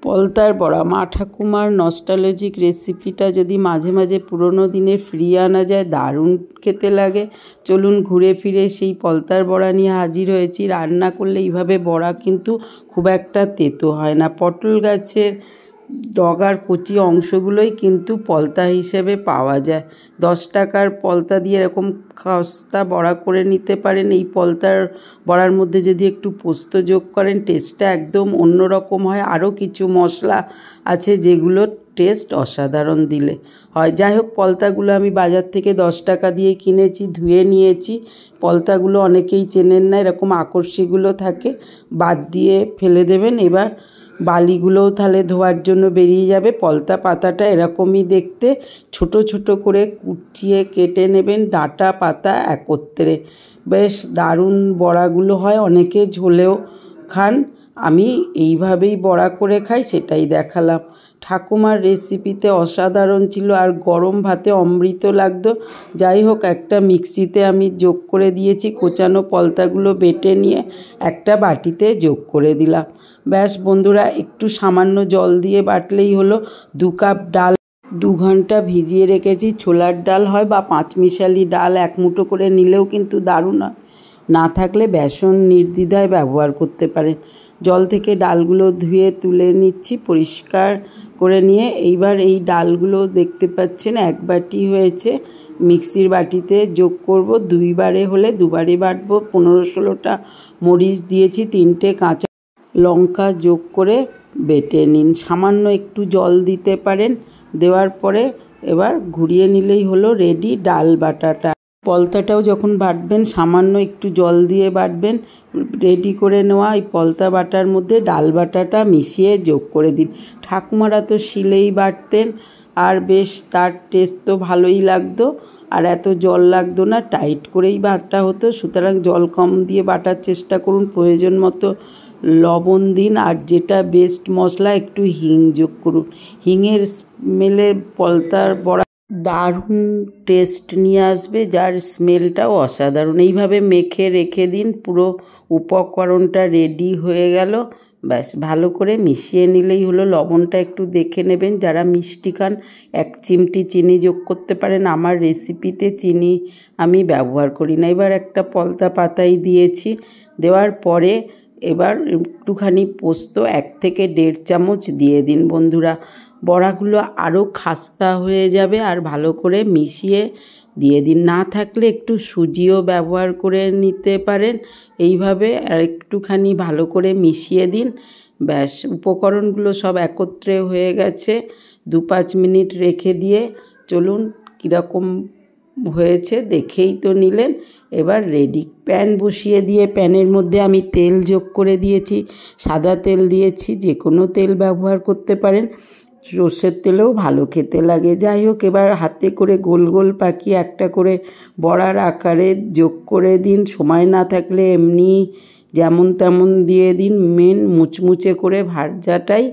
পলতার বড়া মা ঠাকুমার নস্টালজিক রেসিপিটা যদি মাঝে মাঝে পুরনো দিনে ফিরিয়ে আনা যায় দারুণ খেতে লাগে। চলুন ঘুরে ফিরে সেই পলতার বড়া নিয়ে হাজির হয়েছি। রান্না করলে এইভাবে বড়া কিন্তু খুব একটা তেতো হয় না। পটল গাছের ডগার কচি অংশগুলোই কিন্তু পলতা হিসেবে পাওয়া যায়। 10 টাকার পলতা দিয়ে এরকম খাস্তা বড়া করে নিতে পারেন। এই পলতার বড়ার মধ্যে যদি একটু পোস্ত যোগ করেন টেস্টটা একদম অন্যরকম হয়। আরও কিছু মশলা আছে যেগুলোর টেস্ট অসাধারণ দিলে হয়। যাই হোক, পলতাগুলো আমি বাজার থেকে 10 টাকা দিয়ে কিনেছি, ধুয়ে নিয়েছি। পলতাগুলো অনেকেই চেনেন না, এরকম আকর্ষিগুলো থাকে, বাদ দিয়ে ফেলে দেবেন। এবার বালিগুলোও তাহলে ধোয়ার জন্য বেরিয়ে যাবে। পলতা পাতাটা এরকমই দেখতে, ছোট ছোট করে কুচিয়ে কেটে নেবেন, ডাঁটা পাতা একত্রে। বেশ দারুণ বড়াগুলো হয়, অনেকে ঝোলেও খান। আমি এইভাবেই বড়া করে খাই, সেটাই দেখালাম। ঠাকুমার রেসিপিতে অসাধারণ ছিল আর গরম ভাতে অমৃত লাগতো। যাই হোক, একটা মিক্সিতে আমি যোগ করে দিয়েছি, কোচানো পলতাগুলো বেটে নিয়ে একটা বাটিতে যোগ করে দিলাম। ব্যাস বন্ধুরা, একটু সামান্য জল দিয়ে বাটলেই হলো। 2 কাপ ডাল 2 ঘন্টা ভিজিয়ে রেখেছি। ছোলার ডাল হয় বা 5 মিশালি ডাল 1 মুঠো করে নিলেও কিন্তু দারুণ হয়। না থাকলে বেসন নির্দ্বিধায় ব্যবহার করতে পারেন। জল থেকে ডালগুলো ধুয়ে তুলে নিচ্ছি পরিষ্কার করে নিয়ে। এইবার এই ডালগুলো দেখতে পাচ্ছেন 1 বাটি হয়েছে, মিক্সির বাটিতে যোগ করব। 2 বারে হলে 2 বারে বাটবো। 15-16টা মরিচ দিয়েছি, 3টে কাঁচা লঙ্কা যোগ করে বেটে নিন। সামান্য একটু জল দিতে পারেন। দেওয়ার পরে এবার ঘুরিয়ে নিলেই হলো রেডি ডাল বাটাটা। পলতাটাও যখন বাটবেন সামান্য একটু জল দিয়ে বাটবেন। রেডি করে নেওয়া এই পলতা বাটার মধ্যে ডাল বাটাটা মিশিয়ে যোগ করে দিন। ঠাকুমারা তো শিলেই বাটতেন, আর বেশ তার টেস্ট তো ভালোই লাগতো, আর এত জল লাগতো না, টাইট করেই বাটা হতো। সুতরাং জল কম দিয়ে বাটার চেষ্টা করুন। প্রয়োজন মতো লবণ দিন, আর যেটা বেস্ট মশলা, একটু হিং যোগ করুন। হিঙের স্মেলে পলতার বড়া দারুণ টেস্ট নিয়ে আসবে, যার স্মেলটাও অসাধারণ। এইভাবে মেখে রেখে দিন। পুরো উপকরণটা রেডি হয়ে গেল। ব্যাস ভালো করে মিশিয়ে নিলেই হলো। লবণটা একটু দেখে নেবেন, যারা মিষ্টি খান 1 চিমটি চিনি যোগ করতে পারেন। আমার রেসিপিতে চিনি আমি ব্যবহার করি না। এবার একটা পলতা পাতাই দিয়েছি। দেওয়ার পরে এবার একটুখানি পোস্ত 1 থেকে 1.5 চামচ দিয়ে দিন বন্ধুরা। বড়াগুলো আরও খাস্তা হয়ে যাবে, আর ভালো করে মিশিয়ে দিয়ে দিন। না থাকলে একটু সুজিও ব্যবহার করে নিতে পারেন। এইভাবে আর একটুখানি ভালো করে মিশিয়ে দিন। ব্যাস উপকরণগুলো সব একত্রে হয়ে গেছে। 2-5 মিনিট রেখে দিয়ে চলুন কীরকম হয়েছে দেখেই তো নিলেন। এবার রেডি। প্যান বসিয়ে দিয়ে প্যানের মধ্যে আমি তেল যোগ করে দিয়েছি। সাদা তেল দিয়েছি, যে কোনো তেল ব্যবহার করতে পারেন। সর্ষের তেলেও ভালো খেতে লাগে। যাই হোক, এবার হাতে করে গোল গোল পাকিয়ে একটা করে বড়ার আকারে যোগ করে দিন। সময় না থাকলে এমনি যেমন তেমন দিয়ে দিন। মেন মুচমুচে করে ভাজাটাই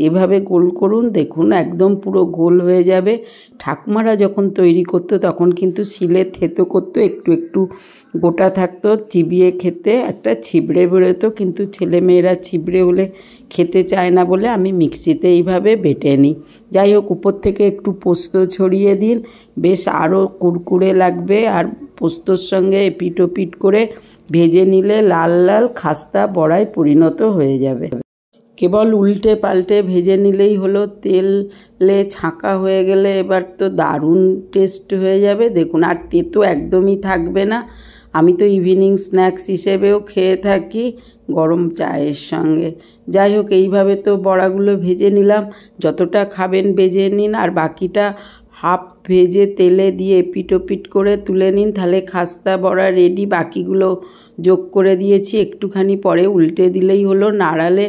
এভাবে গোল করুন। দেখুন একদম পুরো গোল হয়ে যাবে। ঠাকুমারা যখন তৈরি করতো তখন কিন্তু শিলে থেতো করতো, একটু একটু গোটা থাকতো, চিবিয়ে খেতে একটা ছিবড়ে বেরোতো। কিন্তু ছেলেমেয়েরা ছিবড়ে হলে খেতে চায় না বলে আমি মিক্সিতে এইভাবে বেটে নিই। যাই হোক, উপর থেকে একটু পোস্ত ছড়িয়ে দিন, বেশ আরও কুড়কুড়ে লাগবে। আর পোস্তর সঙ্গে এপিট ওপিট করে ভেজে নিলে লাল লাল খাস্তা বড়ায় পরিণত হয়ে যাবে। কেবল উল্টে পাল্টে ভেজে নিলেই হলো। তেলে ছাঁকা হয়ে গেলে এবার তো দারুণ টেস্ট হয়ে যাবে। দেখুন, আর তেতো একদমই থাকবে না। আমি তো ইভিনিং স্ন্যাক্স হিসেবেও খেয়ে থাকি গরম চায়ের সঙ্গে। যাই হোক, এইভাবে তো বড়াগুলো ভেজে নিলাম। যতটা খাবেন ভেজে নিন, আর বাকিটা হাফ ভেজে তেলে দিয়ে এপিট ওপিট করে তুলে নিন। তাহলে খাস্তা বড়া রেডি। বাকিগুলো যোগ করে দিয়েছি, একটুখানি পরে উল্টে দিলেই হলো। নাড়ালে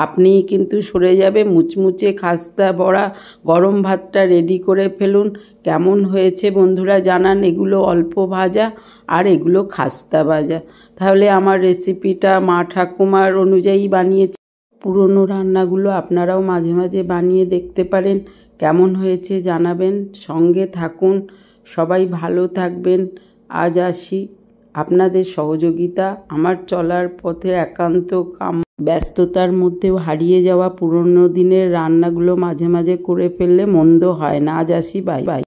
আপনিই কিন্তু সরে যাবে মুচমুচে খাস্তা বড়া। গরম ভাতটা রেডি করে ফেলুন। কেমন হয়েছে বন্ধুরা জানান। এগুলো অল্প ভাজা আর এগুলো খাস্তা ভাজা। তাহলে আমার রেসিপিটা মা ঠাকুমার অনুযায়ী বানিয়েছি। পুরনো রান্নাগুলো আপনারাও মাঝে মাঝে বানিয়ে দেখতে পারেন। কেমন হয়েছে জানাবেন। সঙ্গে থাকুন। সবাই ভালো থাকবেন। আজ আসি। আপনাদের সহযোগিতা আমার চলার পথে একান্ত কাম্য। ব্যস্ততার মধ্যেও হারিয়ে যাওয়া পুরনো দিনের রান্নাগুলো মাঝে মাঝে করে ফেললে মন্দ হয় না। আজ আসি, বাই বাই।